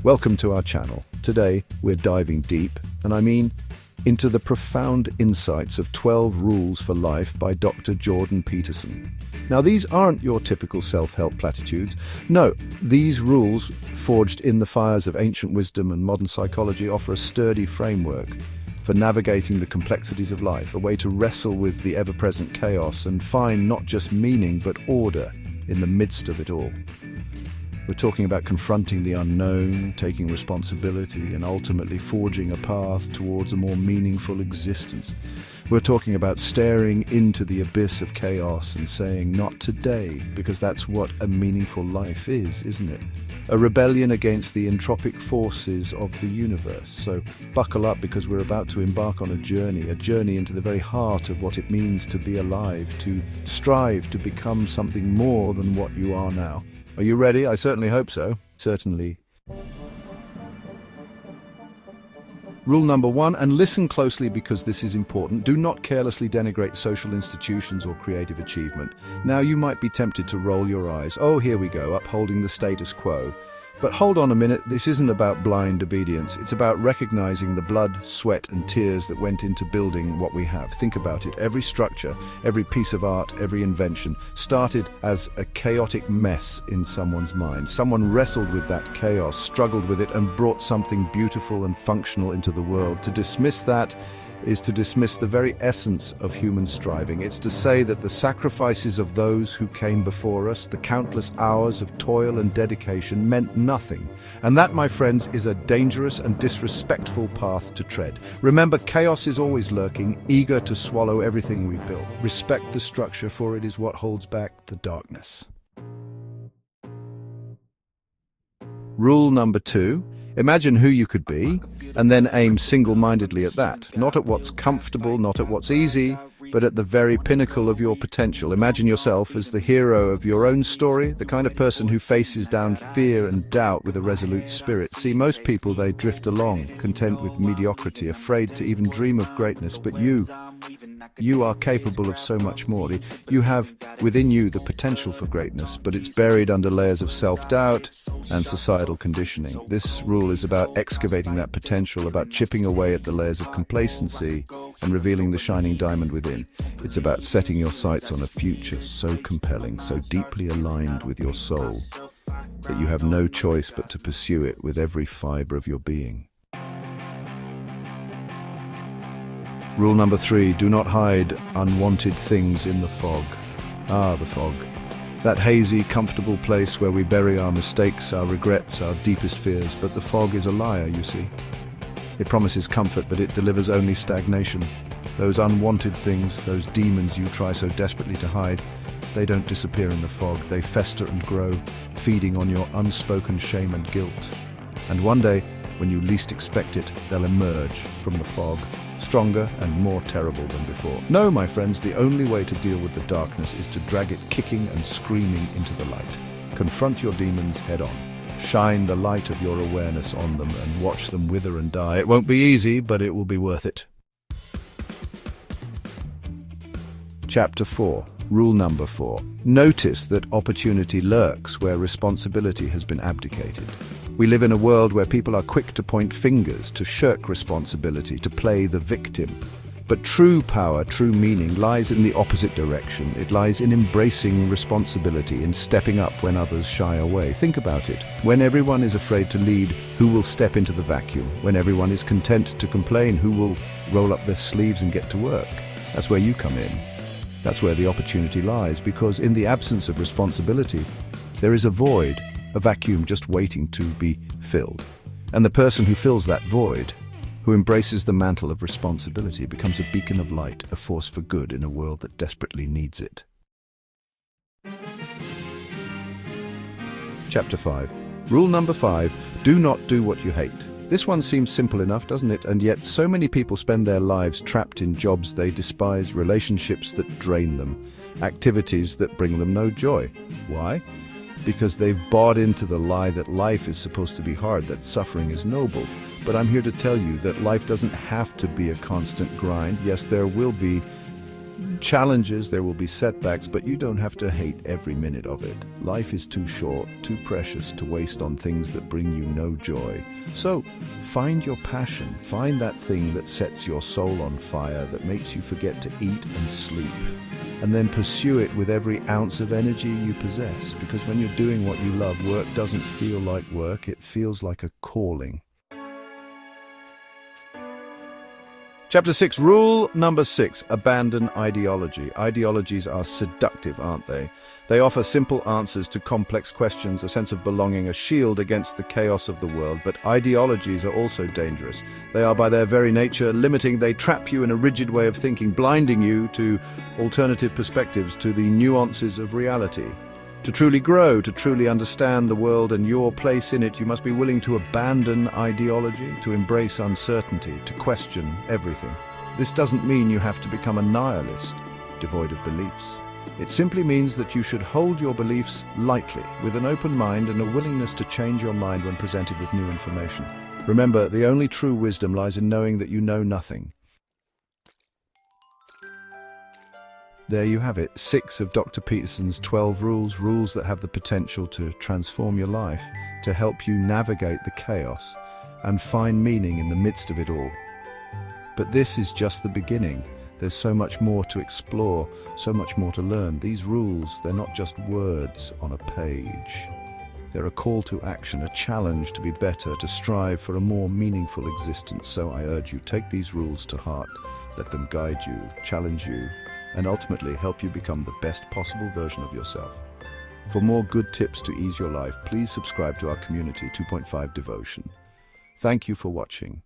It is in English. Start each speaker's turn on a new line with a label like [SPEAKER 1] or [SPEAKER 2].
[SPEAKER 1] Welcome to our channel. Today, we're diving deep, and I mean into the profound insights of 12 Rules for Life by Dr. Jordan Peterson. Now, these aren't your typical self-help platitudes. No, these rules, forged in the fires of ancient wisdom and modern psychology, offer a sturdy framework for navigating the complexities of life, a way to wrestle with the ever-present chaos and find not just meaning but order in the midst of it all. We're talking about confronting the unknown, taking responsibility, and ultimately forging a path towards a more meaningful existence. We're talking about staring into the abyss of chaos and saying, not today, because that's what a meaningful life is, isn't it? A rebellion against the entropic forces of the universe. So buckle up, because we're about to embark on a journey into the very heart of what it means to be alive, to strive to become something more than what you are now. Are you ready? I certainly hope so. Certainly. Rule number 1, and listen closely because this is important: do not carelessly denigrate social institutions or creative achievement. Now, you might be tempted to roll your eyes. Oh, here we go, upholding the status quo. But hold on a minute, this isn't about blind obedience. It's about recognizing the blood, sweat, and tears that went into building what we have. Think about it. Every structure, every piece of art, every invention started as a chaotic mess in someone's mind. Someone wrestled with that chaos, struggled with it, and brought something beautiful and functional into the world. To dismiss that is to dismiss the very essence of human striving. It's to say that the sacrifices of those who came before us, the countless hours of toil and dedication, meant nothing. And that, my friends, is a dangerous and disrespectful path to tread. Remember, chaos is always lurking, eager to swallow everything we've built. Respect the structure, for it is what holds back the darkness. Rule number 2. Imagine who you could be, and then aim single-mindedly at that. Not at what's comfortable, not at what's easy, but at the very pinnacle of your potential. Imagine yourself as the hero of your own story, the kind of person who faces down fear and doubt with a resolute spirit. See, most people, they drift along, content with mediocrity, afraid to even dream of greatness. But you are capable of so much more. You have within you the potential for greatness, but it's buried under layers of self-doubt and societal conditioning. This rule is about excavating that potential, about chipping away at the layers of complacency and revealing the shining diamond within. It's about setting your sights on a future so compelling, so deeply aligned with your soul, that you have no choice but to pursue it with every fiber of your being. Rule number 3, do not hide unwanted things in the fog. Ah, the fog. That hazy, comfortable place where we bury our mistakes, our regrets, our deepest fears. But the fog is a liar, you see. It promises comfort, but it delivers only stagnation. Those unwanted things, those demons you try so desperately to hide, they don't disappear in the fog. They fester and grow, feeding on your unspoken shame and guilt. And one day, when you least expect it, they'll emerge from the fog, stronger and more terrible than before. No, my friends, the only way to deal with the darkness is to drag it kicking and screaming into the light. Confront your demons head on. Shine the light of your awareness on them and watch them wither and die. It won't be easy, but it will be worth it. Chapter 4. Rule number 4. Notice that opportunity lurks where responsibility has been abdicated. We live in a world where people are quick to point fingers, to shirk responsibility, to play the victim. But true power, true meaning, lies in the opposite direction. It lies in embracing responsibility, in stepping up when others shy away. Think about it. When everyone is afraid to lead, who will step into the vacuum? When everyone is content to complain, who will roll up their sleeves and get to work? That's where you come in. That's where the opportunity lies, because in the absence of responsibility, there is a void, a vacuum just waiting to be filled. And the person who fills that void, who embraces the mantle of responsibility, becomes a beacon of light, a force for good in a world that desperately needs it. Chapter 5. Rule number 5. Do not do what you hate. This one seems simple enough, doesn't it? And yet so many people spend their lives trapped in jobs they despise, relationships that drain them, activities that bring them no joy. Why? Because they've bought into the lie that life is supposed to be hard, that suffering is noble. But I'm here to tell you that life doesn't have to be a constant grind. Yes, there will be challenges, there will be setbacks, but you don't have to hate every minute of it. Life is too short, too precious to waste on things that bring you no joy. So, find your passion. Find that thing that sets your soul on fire, that makes you forget to eat and sleep. And then pursue it with every ounce of energy you possess, because when you're doing what you love, work doesn't feel like work, it feels like a calling. Chapter 6, rule number 6, abandon ideology. Ideologies are seductive, aren't they? They offer simple answers to complex questions, a sense of belonging, a shield against the chaos of the world. But ideologies are also dangerous. They are by their very nature limiting. They trap you in a rigid way of thinking, blinding you to alternative perspectives, to the nuances of reality. To truly grow, to truly understand the world and your place in it, you must be willing to abandon ideology, to embrace uncertainty, to question everything. This doesn't mean you have to become a nihilist, devoid of beliefs. It simply means that you should hold your beliefs lightly, with an open mind and a willingness to change your mind when presented with new information. Remember, the only true wisdom lies in knowing that you know nothing. There you have it, 6 of Dr. Peterson's 12 rules that have the potential to transform your life, to help you navigate the chaos and find meaning in the midst of it all. But this is just the beginning. There's so much more to explore, so much more to learn. These rules, they're not just words on a page. They're a call to action, a challenge to be better, to strive for a more meaningful existence. So I urge you, take these rules to heart. Let them guide you, challenge you, and ultimately help you become the best possible version of yourself. For more good tips to ease your life, please subscribe to our community 2.5 Devotion. Thank you for watching.